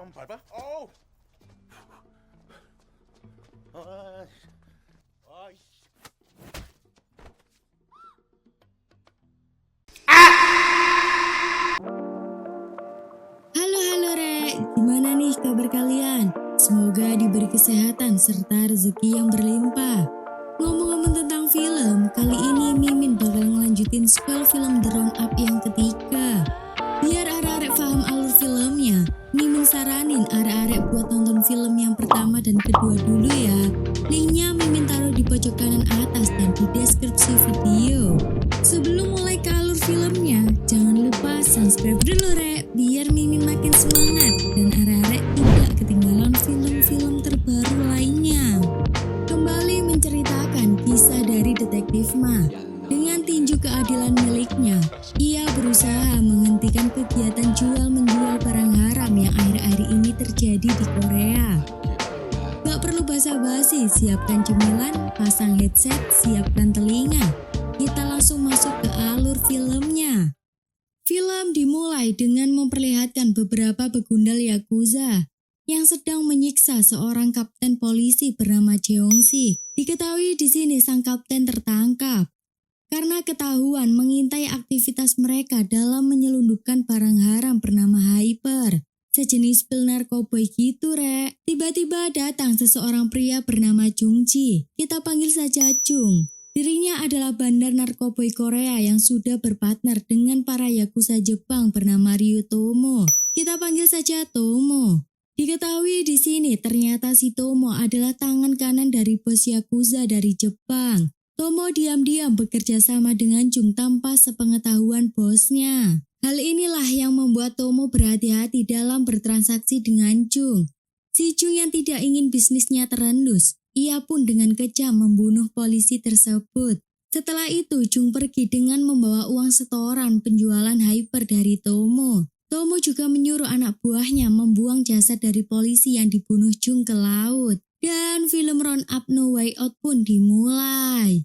밟아? 어우. 아이씨. Halo Rek, gimana nih kabar kalian? Semoga diberi kesehatan serta rezeki yang berlimpah. Ngomong-ngomong tentang film, kali ini Mimin bakal ngelanjutin scroll film The Roundup yang ketiga. Biar arek-arek paham alur filmnya, Mimin saranin arek-arek buat nonton film yang pertama dan kedua dulu ya. Linknya Mimin taruh di pojok kanan atas dan di deskripsi video. Sebelum mulai ke alur filmnya, jangan lupa subscribe dulu Rek, biar Mimin makin semangat dan arek-arek tidak ketinggalan film-film terbaru lainnya. Kembali menceritakan kisah dari Detektif Ma. Dengan tinju keadilan miliknya, ia berusaha menghentikan kegiatan jual-menjual barang haram yang akhir-akhir ini terjadi di Korea. Gak perlu basa-basi, siapkan cemilan, pasang headset, siapkan telinga. Kita langsung masuk ke alur filmnya. Film dimulai dengan memperlihatkan beberapa begundal Yakuza yang sedang menyiksa seorang kapten polisi bernama Jeong-si. Diketahui di sini sang kapten tertangkap karena ketahuan mengintai aktivitas mereka dalam menyelundupkan barang haram bernama Hyper. Sejenis pil narkoboy gitu Rek. Tiba-tiba datang seseorang pria bernama Jung-ji. Kita panggil saja Jung. Dirinya adalah bandar narkoboy Korea yang sudah berpartner dengan para Yakuza Jepang bernama Ryu Tomo. Kita panggil saja Tomo. Diketahui di sini ternyata si Tomo adalah tangan kanan dari bos Yakuza dari Jepang. Tomo diam-diam bekerja sama dengan Jung tanpa sepengetahuan bosnya. Hal inilah yang membuat Tomo berhati-hati dalam bertransaksi dengan Jung. Si Jung yang tidak ingin bisnisnya terendus, ia pun dengan kejam membunuh polisi tersebut. Setelah itu Jung pergi dengan membawa uang setoran penjualan Hyper dari Tomo. Tomo juga menyuruh anak buahnya membuang jasad dari polisi yang dibunuh Jung ke laut. Dan film Roundup No Way Out pun dimulai.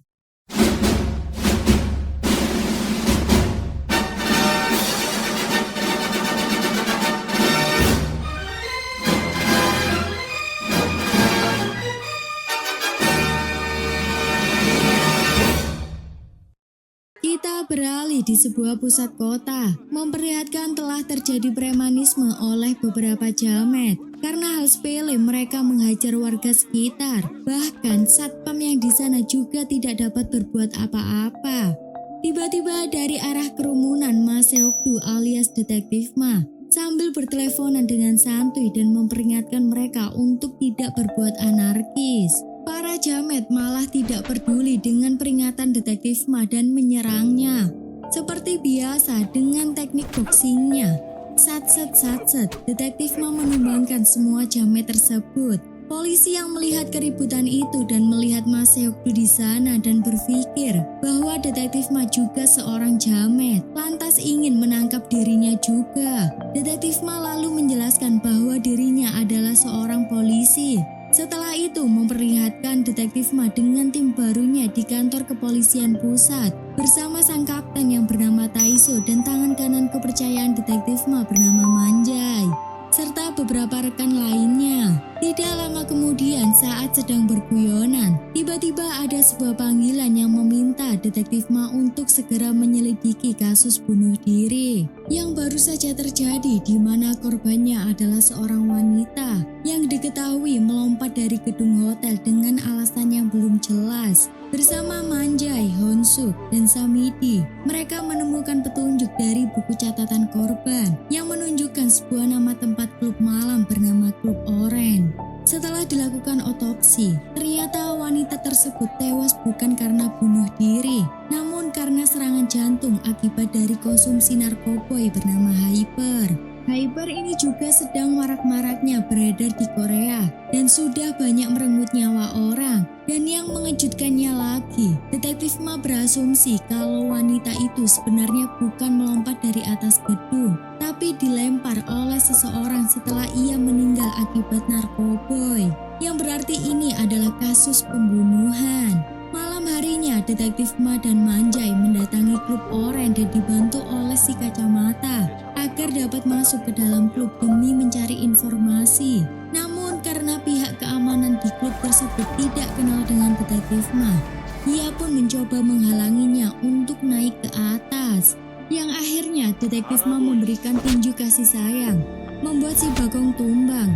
Kita beralih di sebuah pusat kota, memperlihatkan telah terjadi premanisme oleh beberapa jamet. Karena hal sepele mereka menghajar warga sekitar. Bahkan satpam yang di sana juga tidak dapat berbuat apa-apa. Tiba-tiba dari arah kerumunan Ma Seok-du alias Detektif Ma sambil berteleponan dengan santuy dan memperingatkan mereka untuk tidak berbuat anarkis. Para jamet malah tidak peduli dengan peringatan Detektif Ma dan menyerangnya. Seperti biasa dengan teknik boxingnya. Sat-set, Detektif Ma menumbangkan semua jamet tersebut. Polisi yang melihat keributan itu dan melihat Ma Seok-du di sana dan berpikir bahwa Detektif Ma juga seorang jamet, lantas ingin menangkap dirinya juga. Detektif Ma lalu menjelaskan bahwa dirinya adalah seorang polisi. Setelah itu memperlihatkan Detektif Ma dengan tim barunya di kantor kepolisian pusat bersama sang kapten yang bernama Taiso dan tangan kanan kepercayaan Detektif Ma bernama Manjai serta beberapa rekan lainnya. Tidak lama kemudian saat sedang berguyonan, tiba-tiba ada sebuah panggilan yang meminta Detektif Ma untuk segera menyelidiki kasus bunuh diri yang baru saja terjadi di mana korbannya adalah seorang wanita yang diketahui melompat dari gedung hotel dengan alasan yang belum jelas. Bersama Manjai, Honsuk, dan Samidi, mereka menemukan petunjuk dari buku catatan korban yang menunjukkan sebuah nama tempat klub malam bernama Klub Oren. Setelah dilakukan otopsi, ternyata wanita tersebut tewas bukan karena bunuh diri, namun karena serangan jantung akibat dari konsumsi narkoboy bernama Hyper. Hyper ini juga sedang marak-maraknya beredar di Korea dan sudah banyak merenggut nyawa orang. Dan yang mengejutkannya lagi, Detektif Ma berasumsi kalau wanita itu sebenarnya bukan melompat dari atas gedung, tapi dilempar oleh seseorang setelah ia meninggal akibat narkoboy. Yang berarti ini adalah kasus pembunuhan. Malam harinya, Detektif Ma dan Manjai mendatangi Klub Oren dan dibantu oleh si kacamata agar dapat masuk ke dalam klub demi mencari informasi. Namun karena pihak keamanan di klub tersebut tidak kenal dengan detektif Ma, ia pun mencoba menghalanginya untuk naik ke atas. Yang akhirnya detektif Ma memberikan tinju kasih sayang, membuat si Bagong tumbang.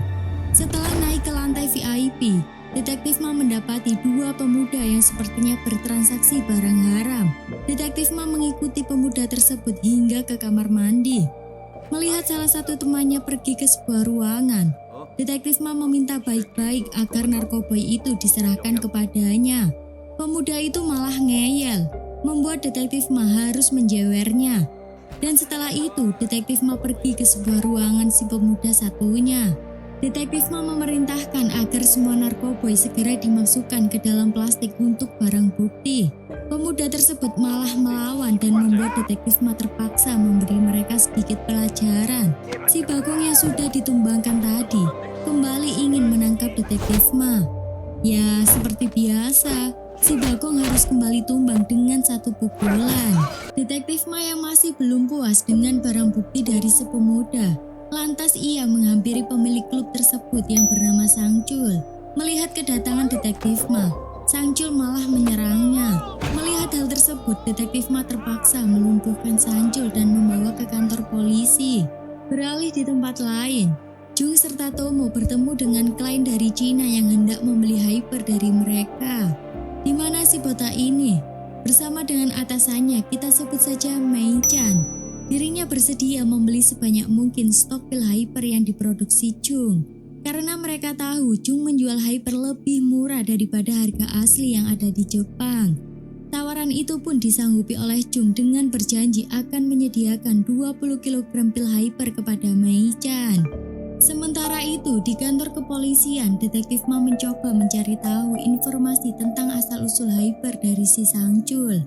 Setelah naik ke lantai VIP, detektif Ma mendapati dua pemuda yang sepertinya bertransaksi barang haram. Detektif Ma mengikuti pemuda tersebut hingga ke kamar mandi. Melihat salah satu temannya pergi ke sebuah ruangan, detektif Ma meminta baik-baik agar narkoboy itu diserahkan kepadanya. Pemuda itu malah ngeyel, membuat detektif Ma harus menjewernya. Dan setelah itu, detektif Ma pergi ke sebuah ruangan si pemuda satunya. Detektif Ma memerintahkan agar semua narkoboy segera dimasukkan ke dalam plastik untuk barang bukti. Pemuda tersebut malah melawan dan membuat detektif Ma terpaksa memberi mereka sedikit pelajaran. Si Bagong yang sudah ditumbangkan tadi kembali ingin menangkap detektif Ma. Ya, seperti biasa, si Bagong harus kembali tumbang dengan satu pukulan. Detektif Ma yang masih belum puas dengan barang bukti dari si pemuda, lantas ia menghampiri pemilik klub tersebut yang bernama Sangcul. Melihat kedatangan detektif Ma, Sangcul malah menyerangnya. Melihat hal tersebut, detektif Ma terpaksa melumpuhkan Sangcul dan membawa ke kantor polisi. Beralih di tempat lain, Jung serta Tomo bertemu dengan klien dari Cina yang hendak membeli hyper dari mereka. Di mana si botak ini? Bersama dengan atasannya, kita sebut saja Mei Chan. Dirinya bersedia membeli sebanyak mungkin stok pil hyper yang diproduksi Jung. Karena mereka tahu Jung menjual hyper lebih murah daripada harga asli yang ada di Jepang. Tawaran itu pun disanggupi oleh Jung dengan berjanji akan menyediakan 20 kg pil hyper kepada Mei Chan. Sementara itu, di kantor kepolisian, detektif Ma mencoba mencari tahu informasi tentang asal-usul hyper dari si Sangcul.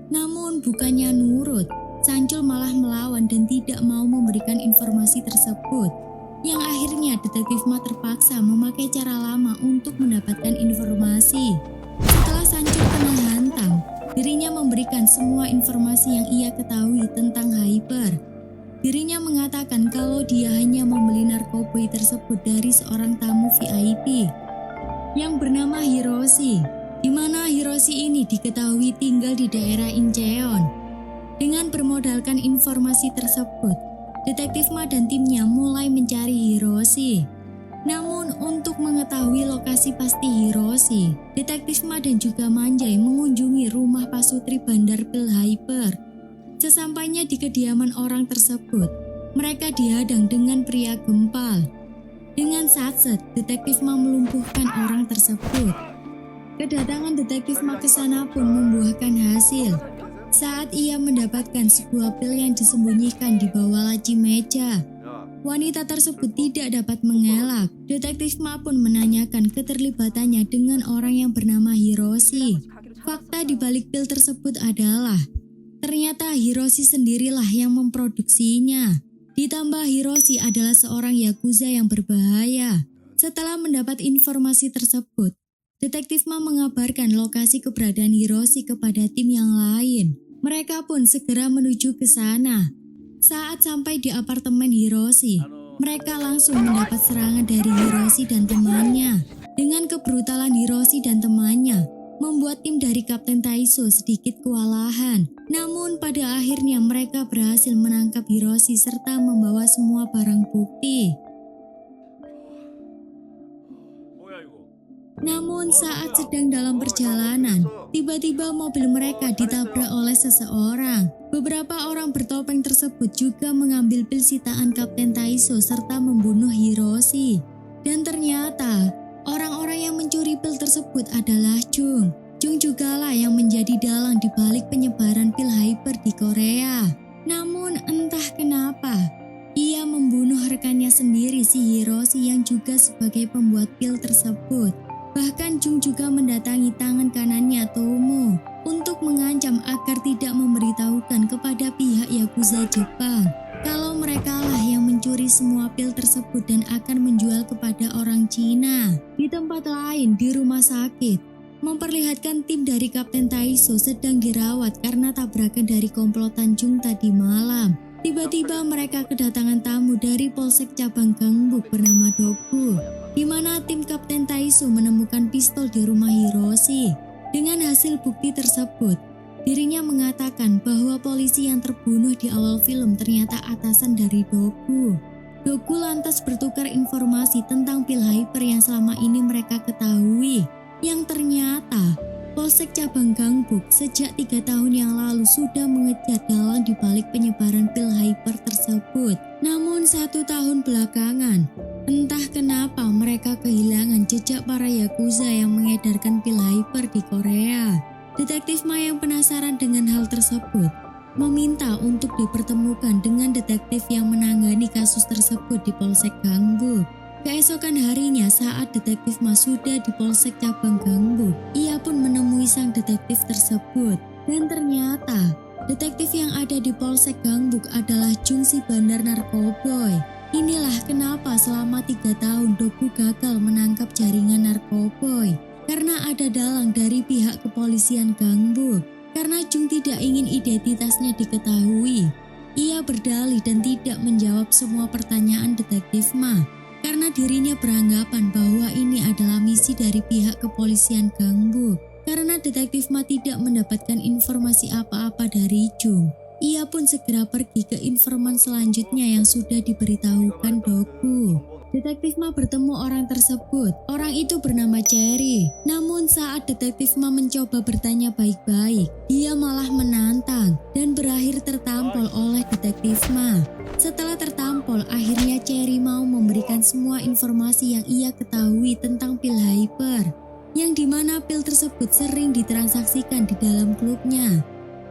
Namun bukannya nurut, Sangcul malah melawan dan tidak mau memberikan informasi tersebut. Yang akhirnya detektif Ma terpaksa memakai cara lama untuk mendapatkan informasi. Setelah Sangcul kena hantam, dirinya memberikan semua informasi yang ia ketahui tentang hyper. Dirinya mengatakan kalau dia hanya membeli narkoboy tersebut dari seorang tamu VIP yang bernama Hiroshi, di mana Hiroshi ini diketahui tinggal di daerah Incheon. Dengan bermodalkan informasi tersebut, detektif Ma dan timnya mulai mencari Hiroshi. Namun untuk mengetahui lokasi pasti Hiroshi, detektif Ma dan juga Manjai mengunjungi rumah pasutri bandar pil hyper. Sesampainya di kediaman orang tersebut, mereka dihadang dengan pria gempal. Dengan satset, detektif Ma melumpuhkan orang tersebut. Kedatangan detektif Ma ke sana pun membuahkan hasil. Saat ia mendapatkan sebuah pil yang disembunyikan di bawah laci meja, wanita tersebut tidak dapat mengelak. Detektif Ma pun menanyakan keterlibatannya dengan orang yang bernama Hiroshi. Fakta di balik pil tersebut adalah ternyata Hiroshi sendirilah yang memproduksinya. Ditambah Hiroshi adalah seorang yakuza yang berbahaya. Setelah mendapat informasi tersebut, detektif Ma mengabarkan lokasi keberadaan Hiroshi kepada tim yang lain. Mereka pun segera menuju ke sana. Saat sampai di apartemen Hiroshi, mereka langsung mendapat serangan dari Hiroshi dan temannya. Dengan kebrutalan Hiroshi dan temannya, membuat tim dari Kapten Taiso sedikit kewalahan. Namun pada akhirnya mereka berhasil menangkap Hiroshi serta membawa semua barang bukti. Namun saat sedang dalam perjalanan, tiba-tiba mobil mereka ditabrak oleh seseorang. Beberapa orang bertopeng tersebut juga mengambil pil sitaan Kapten Taiso serta membunuh Hiroshi. Dan ternyata orang-orang yang mencuri pil tersebut adalah Jung. Jung jugalah yang menjadi dalang di balik penyebaran pil hyper di Korea. Namun entah kenapa, ia membunuh rekannya sendiri si Hiroshi yang juga sebagai pembuat pil tersebut. Bahkan Jung juga mendatangi tangan kanannya Tomo untuk mengancam agar tidak memberitahukan kepada pihak Yakuza Jepang kalau merekalah yang mencuri semua pil tersebut dan akan menjual kepada orang Cina. Di tempat lain di rumah sakit, memperlihatkan tim dari Kapten Taiso sedang dirawat karena tabrakan dari komplotan Jung tadi malam. Tiba-tiba mereka kedatangan tamu dari Polsek Cabang Gangbuk bernama Doku, di mana tim Kapten Taisu menemukan pistol di rumah Hiroshi. Dengan hasil bukti tersebut, dirinya mengatakan bahwa polisi yang terbunuh di awal film ternyata atasan dari Doku. Doku lantas bertukar informasi tentang pil hyper yang selama ini mereka ketahui, yang ternyata Polsek Cabang Gangbuk sejak 3 tahun yang lalu sudah mengejar dalang di balik penyebaran pil hyper tersebut. Namun 1 tahun belakangan, entah kenapa mereka kehilangan jejak para Yakuza yang mengedarkan pil hyper di Korea. Detektif Ma yang penasaran dengan hal tersebut meminta untuk dipertemukan dengan detektif yang menangani kasus tersebut di Polsek Gangbuk. Keesokan harinya saat detektif Ma sudah di Polsek Cabang Gangbuk, ia pun menemui sang detektif tersebut. Dan ternyata detektif yang ada di Polsek Gangbuk adalah Jung si bandar narkoboy. Inilah kenapa selama 3 tahun Doku gagal menangkap jaringan narkoboy, karena ada dalang dari pihak kepolisian Gangbuk. Karena Jung tidak ingin identitasnya diketahui, ia berdalih dan tidak menjawab semua pertanyaan detektif Ma, karena dirinya beranggapan bahwa ini adalah misi dari pihak kepolisian Gangbuk. Karena detektif Ma tidak mendapatkan informasi apa-apa dari Jung, ia pun segera pergi ke informan selanjutnya yang sudah diberitahukan Doku. Detektif Ma bertemu orang tersebut. Orang itu bernama Cherry. Namun saat detektif Ma mencoba bertanya baik-baik, dia malah menantang dan berakhir tertampol oleh detektif Ma. Setelah tertampol, akhirnya Cherry mau memberikan semua informasi yang ia ketahui tentang pil hyper, yang dimana pil tersebut sering ditransaksikan di dalam klubnya,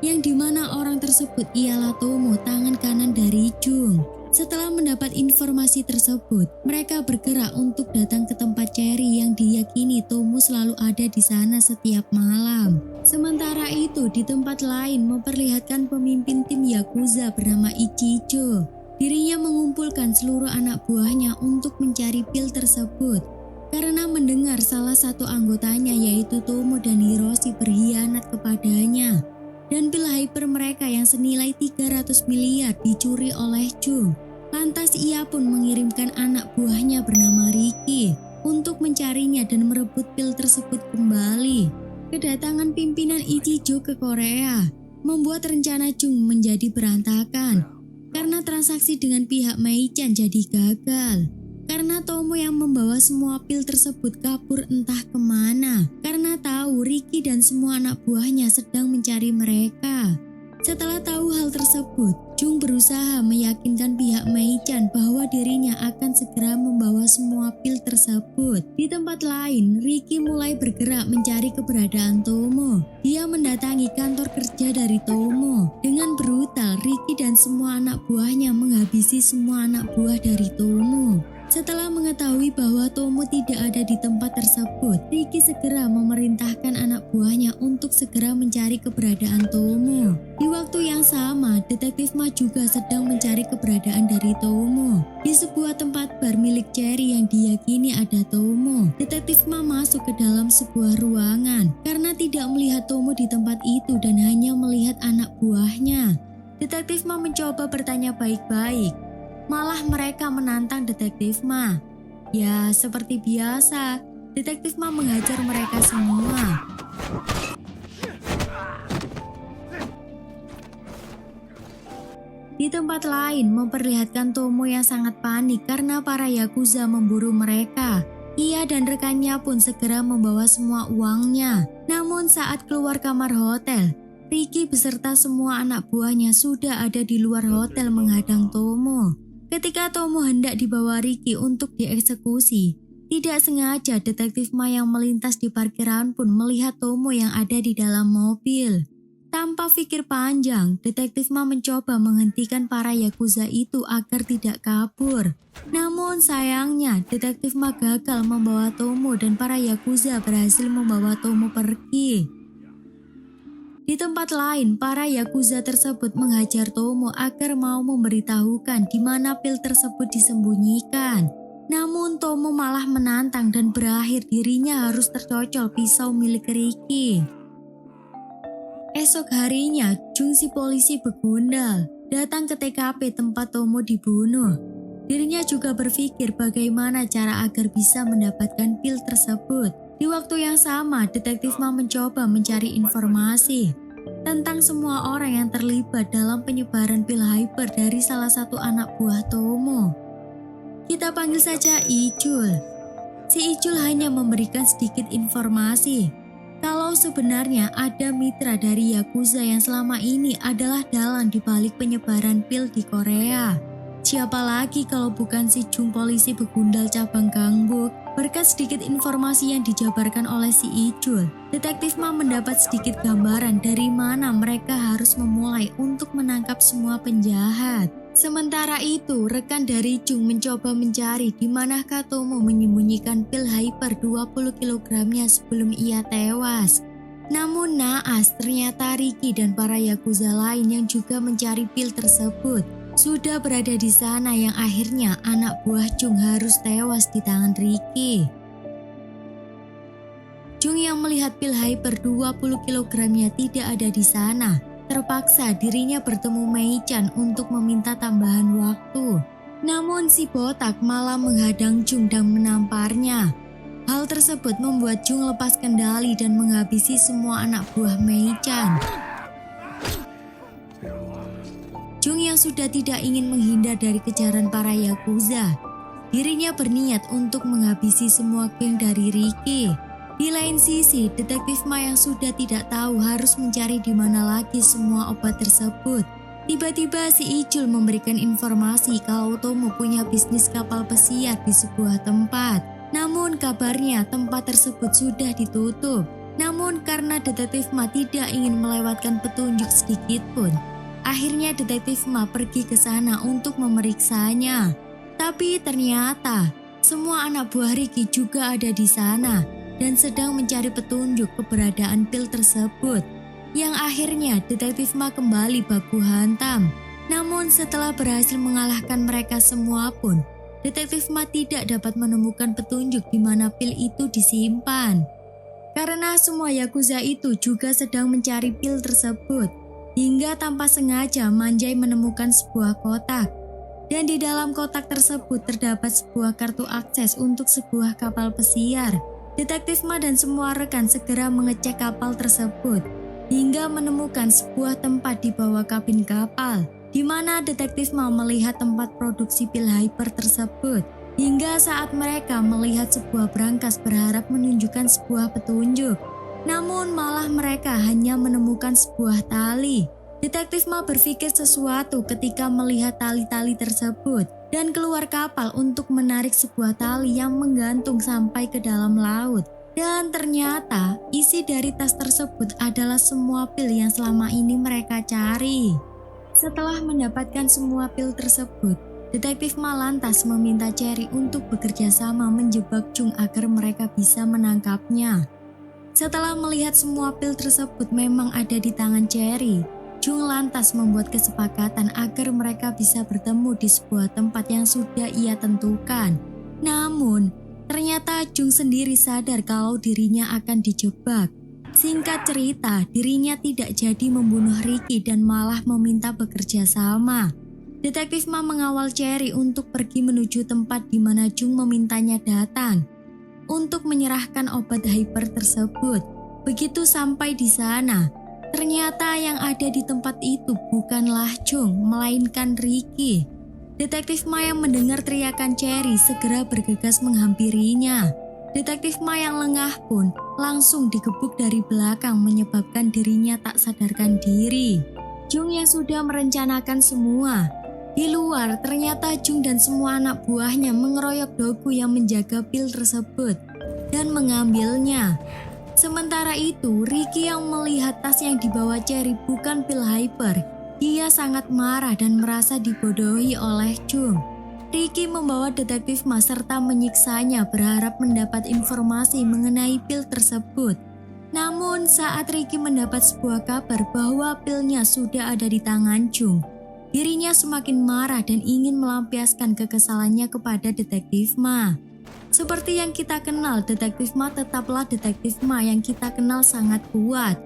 yang dimana orang tersebut ialah Tomo, tangan kanan dari Jung. Setelah mendapat informasi tersebut, mereka bergerak untuk datang ke tempat Cherry yang diyakini Tomo selalu ada di sana setiap malam. Sementara itu, di tempat lain memperlihatkan pemimpin tim Yakuza bernama Ichijo. Dirinya mengumpulkan seluruh anak buahnya untuk mencari pil tersebut, karena mendengar salah satu anggotanya yaitu Tomo dan Hiroshi berkhianat kepadanya. Dan pil hyper mereka yang senilai 300 miliar dicuri oleh Jung. Lantas ia pun mengirimkan anak buahnya bernama Ricky untuk mencarinya dan merebut pil tersebut kembali. Kedatangan pimpinan Ichijo ke Korea membuat rencana Jung menjadi berantakan, karena transaksi dengan pihak Mei-chan jadi gagal. Karena Tomo yang membawa semua pil tersebut kabur entah kemana, karena tahu Ricky dan semua anak buahnya sedang mencari mereka. Setelah tahu hal tersebut, Jung berusaha meyakinkan pihak Mei-chan bahwa dirinya akan segera membawa semua pil tersebut. Di tempat lain, Ricky mulai bergerak mencari keberadaan Tomo. Dia mendatangi kantor kerja dari Tomo. Dengan brutal, Ricky dan semua anak buahnya menghabisi semua anak buah dari Tomo. Setelah mengetahui bahwa Tomo tidak ada di tempat tersebut, Ricky segera memerintahkan anak buahnya untuk segera mencari keberadaan Tomo. Di waktu yang sama, detektif Ma juga sedang mencari keberadaan dari Tomo. Di sebuah tempat bar milik Cherry yang diyakini ada Tomo, detektif Ma masuk ke dalam sebuah ruangan karena tidak melihat Tomo di tempat itu dan hanya melihat anak buahnya. Detektif Ma mencoba bertanya baik-baik, malah mereka menantang detektif Ma. Ya, seperti biasa, detektif Ma menghajar mereka semua. Di tempat lain memperlihatkan Tomo yang sangat panik karena para Yakuza memburu mereka. Ia dan rekannya pun segera membawa semua uangnya. Namun saat keluar kamar hotel, Ricky beserta semua anak buahnya sudah ada di luar hotel menghadang Tomo. Ketika Tomo hendak dibawa Ricky untuk dieksekusi, tidak sengaja detektif Ma yang melintas di parkiran pun melihat Tomo yang ada di dalam mobil. Tanpa pikir panjang, detektif Ma mencoba menghentikan para Yakuza itu agar tidak kabur. Namun sayangnya, detektif Ma gagal membawa Tomo dan para Yakuza berhasil membawa Tomo pergi. Di tempat lain, para Yakuza tersebut menghajar Tomo agar mau memberitahukan di mana pil tersebut disembunyikan. Namun Tomo malah menantang dan berakhir dirinya harus tercocol pisau milik Ricky. Esok harinya, Jung si polisi begundal. datang ke TKP tempat Tomo dibunuh. Dirinya juga berpikir bagaimana cara agar bisa mendapatkan pil tersebut. Di waktu yang sama, Detektif Ma mencoba mencari informasi tentang semua orang yang terlibat dalam penyebaran pil hyper dari salah satu anak buah Tomo. Kita panggil saja Icul. Si Icul hanya memberikan sedikit informasi kalau sebenarnya ada mitra dari Yakuza yang selama ini adalah dalang di balik penyebaran pil di Korea. Siapa lagi kalau bukan si Jung, polisi begundal cabang Gangbuk. Berkat sedikit informasi yang dijabarkan oleh si Icul, Detektif Ma mendapat sedikit gambaran dari mana mereka harus memulai untuk menangkap semua penjahat. Sementara itu, rekan dari Jung mencoba mencari di manakah Tomo menyembunyikan pil hyper 20 kilogramnya sebelum ia tewas. Namun naas, ternyata Riki dan para Yakuza lain yang juga mencari pil tersebut sudah berada di sana, yang akhirnya anak buah Jung harus tewas di tangan Riki. Jung yang melihat pil hyper 20 kilogramnya tidak ada di sana, terpaksa dirinya bertemu Mei-chan untuk meminta tambahan waktu. Namun si botak malah menghadang Jung dan menamparnya. Hal tersebut membuat Jung lepas kendali dan menghabisi semua anak buah Mei-chan. Jung yang sudah tidak ingin menghindar dari kejaran para Yakuza, dirinya berniat untuk menghabisi semua geng dari Riki. Di lain sisi, Detektif Ma yang sudah tidak tahu harus mencari di mana lagi semua obat tersebut. Tiba-tiba si Icul memberikan informasi kalau Tomo punya bisnis kapal pesiar di sebuah tempat. Namun kabarnya tempat tersebut sudah ditutup. Namun karena Detektif Ma tidak ingin melewatkan petunjuk sedikit pun, akhirnya Detektif Ma pergi ke sana untuk memeriksanya. Tapi ternyata semua anak buah Riki juga ada di sana dan sedang mencari petunjuk keberadaan pil tersebut. Yang akhirnya Detektif Ma kembali baku hantam. Namun setelah berhasil mengalahkan mereka semua pun, Detektif Ma tidak dapat menemukan petunjuk di mana pil itu disimpan. Karena semua Yakuza itu juga sedang mencari pil tersebut, hingga tanpa sengaja Manjai menemukan sebuah kotak. Dan di dalam kotak tersebut terdapat sebuah kartu akses untuk sebuah kapal pesiar. Detektif Ma dan semua rekan segera mengecek kapal tersebut, hingga menemukan sebuah tempat di bawah kabin kapal, di mana Detektif Ma melihat tempat produksi pil hyper tersebut. Hingga saat mereka melihat sebuah brankas berharap menunjukkan sebuah petunjuk, namun malah mereka hanya menemukan sebuah tali. Detektif Ma berpikir sesuatu ketika melihat tali-tali tersebut dan keluar kapal untuk menarik sebuah tali yang menggantung sampai ke dalam laut. Dan ternyata isi dari tas tersebut adalah semua pil yang selama ini mereka cari. Setelah mendapatkan semua pil tersebut, Detektif Ma lantas meminta Cherry untuk bekerja sama menjebak Jung agar mereka bisa menangkapnya. Setelah melihat semua pil tersebut memang ada di tangan Cherry, Jung lantas membuat kesepakatan agar mereka bisa bertemu di sebuah tempat yang sudah ia tentukan. Namun, ternyata Jung sendiri sadar kalau dirinya akan dijebak. Singkat cerita, dirinya tidak jadi membunuh Riki dan malah meminta bekerja sama. Detektif Ma mengawal Cherry untuk pergi menuju tempat di mana Jung memintanya datang untuk menyerahkan obat hyper tersebut. Begitu sampai di sana, ternyata yang ada di tempat itu bukanlah Jung, melainkan Riki. Detektif Ma yang mendengar teriakan Cherry segera bergegas menghampirinya. Detektif Ma yang lengah pun langsung digebuk dari belakang menyebabkan dirinya tak sadarkan diri. Jung yang sudah merencanakan semua. Di luar ternyata Jung dan semua anak buahnya mengeroyok Dogu yang menjaga pil tersebut dan mengambilnya. Sementara itu, Riki yang melihat tas yang dibawa Cherry bukan pil hyper. Dia sangat marah dan merasa dibodohi oleh Jung. Riki membawa Detektif Ma serta menyiksanya berharap mendapat informasi mengenai pil tersebut. Namun saat Riki mendapat sebuah kabar bahwa pilnya sudah ada di tangan Jung, dirinya semakin marah dan ingin melampiaskan kekesalannya kepada Detektif Ma. Seperti yang kita kenal, Detektif Ma tetaplah Detektif Ma yang kita kenal sangat kuat.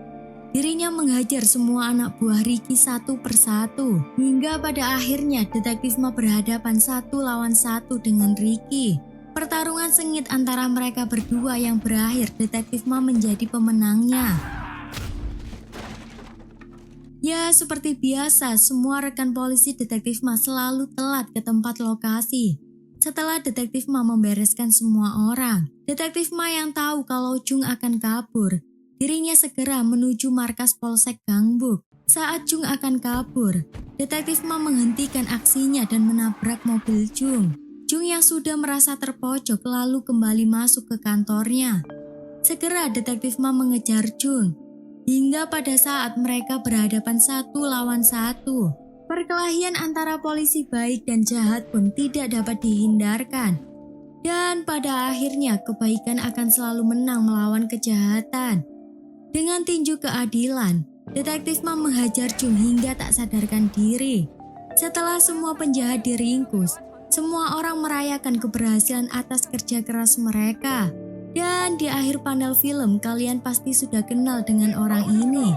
Dirinya menghajar semua anak buah Ricky satu persatu. Hingga pada akhirnya Detektif Ma berhadapan 1 lawan 1 dengan Ricky. Pertarungan sengit antara mereka berdua yang berakhir Detektif Ma menjadi pemenangnya. Ya, seperti biasa, semua rekan polisi Detektif Ma selalu telat ke tempat lokasi. Setelah Detektif Ma membereskan semua orang, Detektif Ma yang tahu kalau Jung akan kabur, dirinya segera menuju markas Polsek Gangbuk. Saat Jung akan kabur, Detektif Ma menghentikan aksinya dan menabrak mobil Jung. Jung yang sudah merasa terpojok lalu kembali masuk ke kantornya. Segera Detektif Ma mengejar Jung. Hingga pada saat mereka berhadapan 1 lawan 1. Perkelahian antara polisi baik dan jahat pun tidak dapat dihindarkan. Dan pada akhirnya kebaikan akan selalu menang melawan kejahatan. Dengan tinju keadilan, Detektif Ma menghajar Jung hingga tak sadarkan diri. Setelah semua penjahat diringkus, semua orang merayakan keberhasilan atas kerja keras mereka. Dan di akhir panel film kalian pasti sudah kenal dengan orang ini.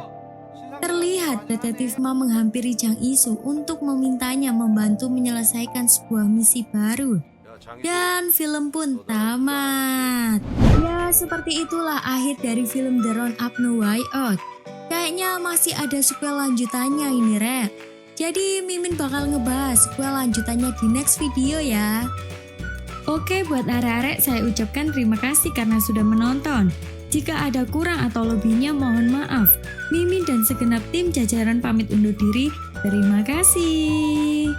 Terlihat Detektif Ma menghampiri Jang Isu untuk memintanya membantu menyelesaikan sebuah misi baru. Dan film pun tamat. Ya, seperti itulah akhir dari film The Round Up No Way Out. Kayaknya masih ada sequel lanjutannya ini, Rek. Jadi Mimin bakal ngebahas sequel lanjutannya di next video ya. Oke, buat arek-arek saya ucapkan terima kasih karena sudah menonton. Jika ada kurang atau lebihnya mohon maaf. Mimin dan segenap tim jajaran pamit undur diri. Terima kasih.